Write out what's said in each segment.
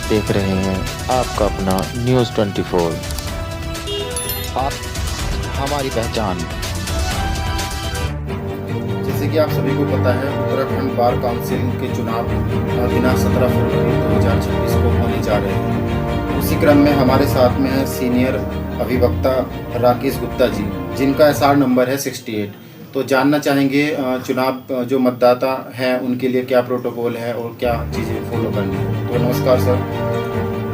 देख रहे हैं आपका अपना न्यूज़ 24। आप हमारी पहचान। जैसे कि आप सभी को पता है, उत्तराखंड बार काउंसिल के चुनाव दिनांक 17 फरवरी 2026 को होने जा रहे हैं। उसी क्रम में हमारे साथ में है सीनियर अभिवक्ता राकेश गुप्ता जी, जिनका एसआर नंबर है 68। तो जानना चाहेंगे चुनाव जो मतदाता हैं उनके लिए क्या प्रोटोकॉल है और क्या चीज़ें फॉलो करनी है। तो नमस्कार सर।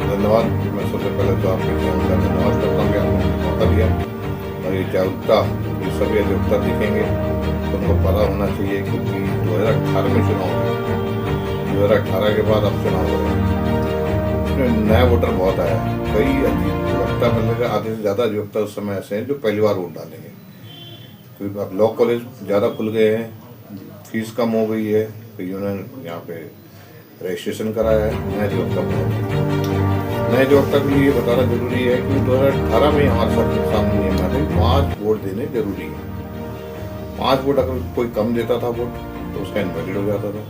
धन्यवाद। मैं सबसे पहले तो आपके चैनल का धन्यवाद करता हूँ कि आपने मौका दिया और ये जागरूकता जो सभी अधिवक्ता देखेंगे तो उनको पता होना चाहिए, क्योंकि 2018 में चुनाव हुआ, 2018 के बाद अब चुनाव हो रहे हैं। इसमें नया वोटर बहुत आया, कई अधिवक्ता मतलब आधे से ज़्यादा अधिवक्ता उस समय ऐसे हैं जो पहली बार वोट डालेंगे, क्योंकि अब लॉ कॉलेज ज़्यादा खुल गए हैं, फीस कम हो गई है, कईयों ने यहाँ पे रजिस्ट्रेशन कराया है। नए अधिवक्ता के लिए ये बताना जरूरी है कि 2018 में हमारे सामने नियम आते 5 वोट देने जरूरी है। 5 वोट अगर कोई कम देता था वोट तो उसका इनवैलिड हो जाता था,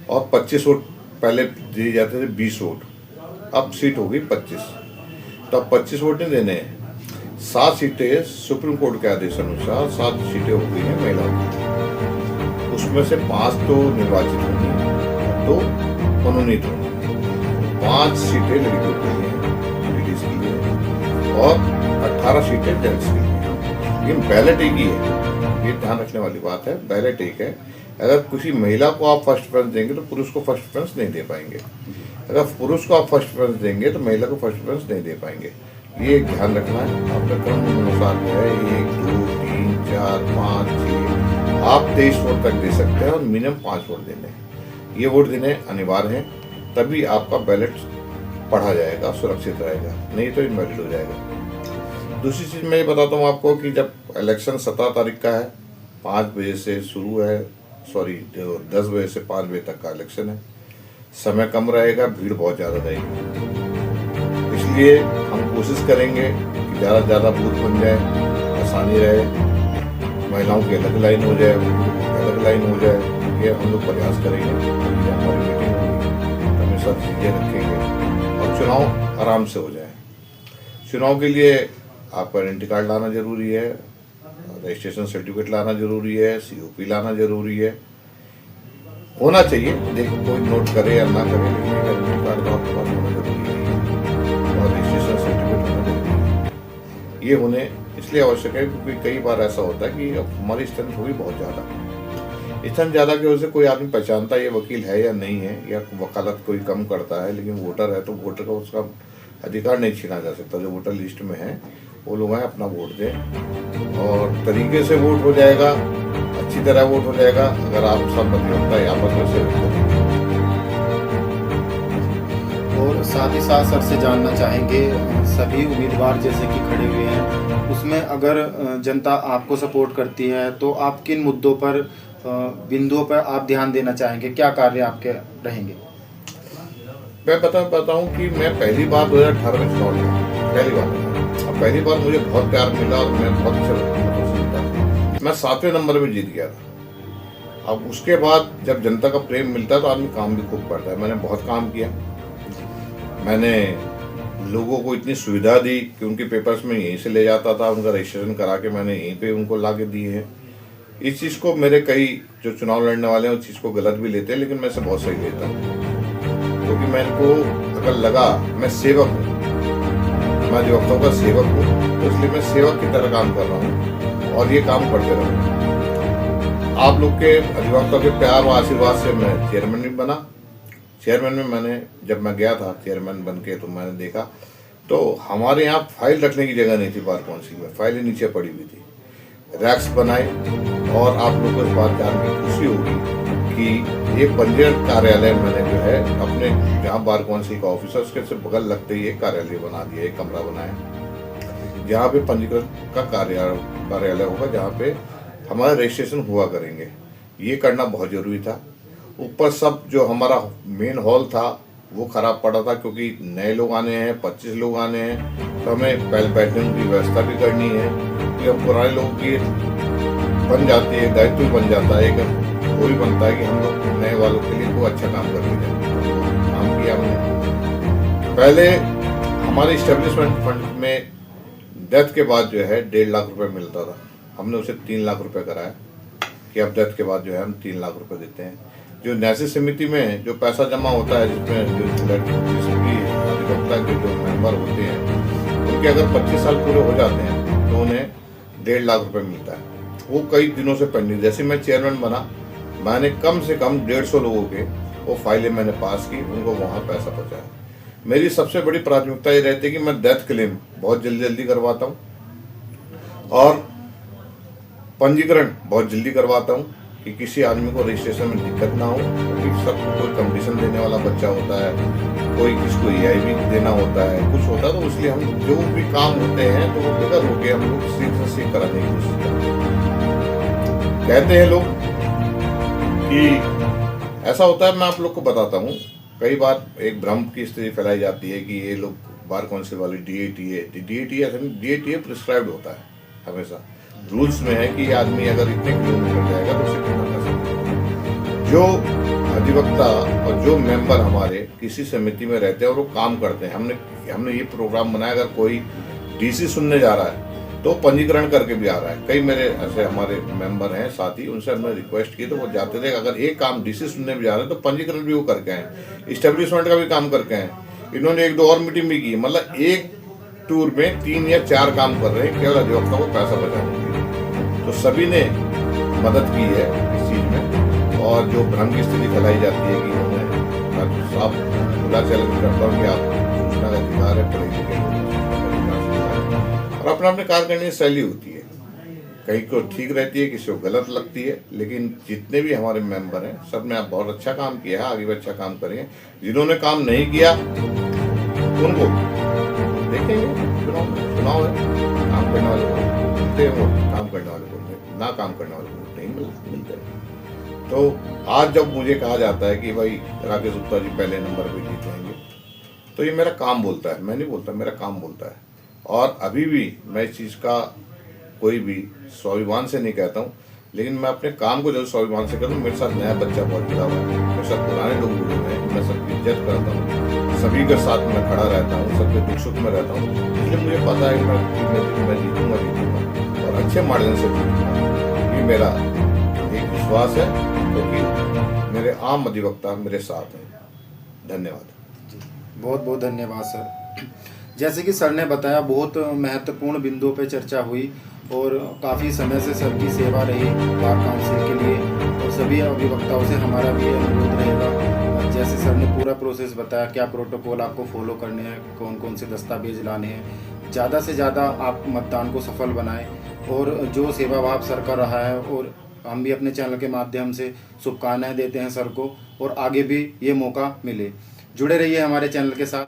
और 25 वोट पहले दिए जाते थे, 20 वोट, अब सीट हो गई 25। तो अब 25 वोट नहीं देने हैं। 7 सीटें सुप्रीम कोर्ट के आदेश अनुसार 7 सीटें हो गई हैं महिलाओं की, उसमें से 5 तो निर्वाचित होंगी, 2 मनोनीत होंगी, 5 सीटें लड़कियों के लिए, लेडीज के लिए, और 18 सीटें जेंट्स के लिए। लेकिन बैलेट एक ही है, ये ध्यान रखने वाली बात है, बैलेट एक है। अगर किसी महिला को आप फर्स्ट प्रेफरेंस देंगे तो पुरुष को फर्स्ट प्रेफरेंस नहीं दे पाएंगे, अगर पुरुष को आप फर्स्ट प्रेफरेंस देंगे तो महिला को फर्स्ट प्रेफरेंस नहीं दे पाएंगे। ये ध्यान रखना है। आपका क्रम अनुसार जो है 1, 2, 3, 4, 5, 6 आप 23 वोट तक दे सकते हैं, और मिनिमम 5 वोट देने हैं। ये वोट देने अनिवार्य हैं, तभी आपका बैलेट पढ़ा जाएगा, सुरक्षित रहेगा, नहीं तो इनवैलिड हो जाएगा। दूसरी चीज़ मैं ये बताता हूँ आपको कि जब इलेक्शन 17 तारीख का है, 5 बजे से शुरू है, 10 बजे से 5 बजे तक का इलेक्शन है, समय कम रहेगा, भीड़ बहुत ज़्यादा रहेगी। इसलिए हम कोशिश करेंगे कि ज़्यादा से ज़्यादा बूथ बन जाए, आसानी रहे, महिलाओं की अलग लाइन हो जाए, अलग लाइन हो जाए, ये हम लोग प्रयास करेंगे। हमारी मीटिंग होगी, हमेशा चीज़ें रखेंगे और चुनाव आराम से हो जाए। चुनाव के लिए आपका आइडेंटिटी कार्ड लाना जरूरी है, रजिस्ट्रेशन सर्टिफिकेट लाना जरूरी है, COP लाना जरूरी है, होना चाहिए। देखो कोई नोट करे या ना करे, लेकिन आइडेंटिटी कार्ड तो आपके पास होना जरूरी है, और रजिस्ट्रेशन सर्टिफिकेट होना जरूरी है। ये होने इसलिए आवश्यक है क्योंकि कई बार ऐसा होता है कि अब हमारी स्ट्रेंथ होगी बहुत ज़्यादा की वजह से कोई आदमी पहचानता है ये वकील है या नहीं है, या वकालत कोई कम करता है, लेकिन वोटर है तो वोटर का उसका अधिकार नहीं छीना जा सकता। जो वोटर लिस्ट में है वो लोग हैं, अपना वोट दें और तरीके से वोट हो जाएगा, अच्छी तरह वोट हो जाएगा, अगर आप सब अधिवक्ता आपस में से। और साथ ही साथ सर से जानना चाहेंगे, सभी उम्मीदवार जैसे कि खड़े हुए हैं, उसमें अगर जनता आपको सपोर्ट करती है तो आप किन मुद्दों पर, बिंदुओं पर आप ध्यान देना चाहेंगे, क्या कार्य आपके रहेंगे? मैं बताता हूँ कि मैं पहली बार 2018 में चुनाव लड़ा, पहली बार, और पहली बार मुझे बहुत प्यार मिला और मैं बहुत अच्छा, मैं 7वें नंबर में जीत गया था। अब उसके बाद जब जनता का प्रेम मिलता है तो आदमी काम भी खूब करता है। मैंने बहुत काम किया, मैंने लोगों को इतनी सुविधा दी कि उनके पेपर्स में यहीं से ले जाता था, उनका रजिस्ट्रेशन करा के मैंने यहीं पे उनको ला के दिए हैं। इस चीज़ को मेरे कई जो चुनाव लड़ने वाले हैं उस चीज़ को गलत भी लेते हैं, लेकिन मैं इसे बहुत सही लेता हूँ, क्योंकि मेरे को अगर लगा मैं सेवक हूँ, मैं अधिवक्ताओं का सेवक हूँ, तो इसलिए मैं सेवक की तरह काम कर रहा हूँ और ये काम करते रहूँगा। आप लोग के अधिवक्ताओं के प्यार और आशीर्वाद से मैं चेयरमैन भी बना। चेयरमैन में मैंने, जब मैं गया था चेयरमैन बन के, तो मैंने देखा तो हमारे यहाँ फाइल रखने की जगह नहीं थी, बार काउंसिल में फाइलें नीचे पड़ी हुई थी, रैक्स बनाए। और आप लोगों को इस बात जान के खुशी होगी कि ये पंजीकरण कार्यालय मैंने जो है अपने जहाँ बार काउंसिल का ऑफिस है उसके से बगल लगते ही एक कार्यालय बना दिया, एक कमरा बनाया जहाँ पे पंजीकरण का कार्यालय होगा, जहाँ पे हमारा रजिस्ट्रेशन हुआ करेंगे। ये करना बहुत जरूरी था। ऊपर सब जो हमारा मेन हॉल था वो खराब पड़ा था, क्योंकि नए लोग आने हैं, 25 लोग आने हैं, तो हमें पहले बैठने की व्यवस्था भी करनी है, क्योंकि अब पुराने लोगों की बन जाती है, दायित्व बन जाता है, वो भी बनता है कि हम लोग नए वालों के लिए कोई अच्छा काम कर लेते हैं। काम किया हमने, पहले हमारे इस्टेब्लिशमेंट फंड में डेथ के बाद जो है 1.5 लाख रुपए मिलता था। हमने उसे 3 लाख रुपए कराया कि अब डेथ के बाद जो है हम 3 लाख रुपए देते हैं। जो न्यासी समिति में जो पैसा जमा होता है, जिसमें जिसकी अधिवक्ता के जो मेंबर होते हैं उनके अगर 25 साल पूरे हो जाते हैं तो उन्हें 1.5 लाख रुपए मिलता है। वो कई दिनों से पेंडिंग, जैसे मैं चेयरमैन बना मैंने कम से कम 150 लोगों के वो फाइलें मैंने पास की, उनको वहाँ पैसा पहुँचाया। मेरी सबसे बड़ी प्राथमिकता ये रहती है कि मैं डेथ क्लेम बहुत जल्दी करवाता हूँ और पंजीकरण बहुत जल्दी करवाता हूँ कि किसी आदमी को रजिस्ट्रेशन में दिक्कत ना हो, क्योंकि सबको कोई कंपटीशन देने वाला बच्चा होता है, कोई किसको EIB देना होता है, कुछ होता है। तो इसलिए हम जो भी काम होते हैं तो वो बेहतर होके हम लोग सीख कराने की कोशिश करते हैं। कहते हैं लोग कि ऐसा होता है, मैं आप लोग को बताता हूँ, कई बार एक भ्रम की स्थिति फैलाई जाती है कि ये लोग बार काउंसिल वाले DATA प्रिस्क्राइब्ड होता है हमेशा रूल्स में है कि आदमी अगर इतने किलोमीटर जाएगा तो उसे कितना पैसा मिलेगा। जो अधिवक्ता और जो मेंबर हमारे किसी समिति में रहते हैं और वो काम करते हैं, हमने ये प्रोग्राम बनाया, अगर कोई DC सुनने जा रहा है तो पंजीकरण करके भी आ रहा है। कई मेरे ऐसे हमारे मेंबर हैं साथी, उनसे हमने रिक्वेस्ट की तो वो जाते थे, अगर एक काम DC सुनने भी जा रहे हैं तो पंजीकरण भी वो करके आए, इस्टेब्लिशमेंट का भी काम करके आए। इन्होंने 1-2 और मीटिंग भी की, मतलब एक टूर में 3 या 4 काम कर रहे हैं केवल अधिवक्ता को पैसा बचाने के लिए। तो सभी ने मदद की है इस चीज़ में। और जो भ्रम की स्थिति फैलाई जाती है कि उन्होंने साफ खुला चैलेंज करता हूँ कि आप सूचना का अधिकार है, पढ़े लिखे और अपने कार्य करने की शैली होती है, कहीं को ठीक रहती है, किसी को गलत लगती है, लेकिन जितने भी हमारे मेंबर हैं सब ने आप बहुत अच्छा काम किया है, आगे भी अच्छा काम करेंगे। जिन्होंने काम नहीं किया उनको देखेंगे, चुनाव है, काम करने वाले को मिलते हैं, काम करने वाले को ना काम करने वाले को नहीं मिलते। तो आज जब मुझे कहा जाता है कि भाई राकेश गुप्ता जी पहले नंबर पे जीत जाएंगे, तो ये मेरा काम बोलता है, मैं नहीं बोलता, मेरा काम बोलता है। और अभी भी मैं इस चीज़ का कोई भी स्वाभिमान से नहीं कहता हूँ, लेकिन मैं अपने काम को जब स्वाभिमान से करता हूँ। मेरे साथ नया बच्चा बहुत जुड़ा हुआ है, मेरे साथ पुराने लोग जुड़े हुए हैं, मैं सबकी इज्जत करता हूँ, सभी के साथ मैं खड़ा रहता हूँ, सबके दुख सुख में रहता हूँ। इसलिए मुझे पता है कि मैं जीतूंगा और अच्छे मार्जिन से जीतूंगा। ये मेरा एक विश्वास है, क्योंकि मेरे आम अधिवक्ता मेरे साथ हैं। धन्यवाद। बहुत बहुत धन्यवाद सर। जैसे कि सर ने बताया, बहुत महत्वपूर्ण बिंदुओं पे चर्चा हुई और काफ़ी समय से सर की सेवा रही बार काउंसिल के लिए, और सभी अभिवक्ताओं से हमारा भी अनुरोध रहेगा, जैसे सर ने पूरा प्रोसेस बताया, क्या प्रोटोकॉल आपको फॉलो करने हैं, कौन कौन से दस्तावेज लाने हैं, ज़्यादा से ज़्यादा आप मतदान को सफल बनाएं। और जो सेवा भाव सर का रहा है, और हम भी अपने चैनल के माध्यम से शुभकामनाएँ देते हैं सर को, और आगे भी ये मौका मिले। जुड़े रहिए हमारे चैनल के साथ।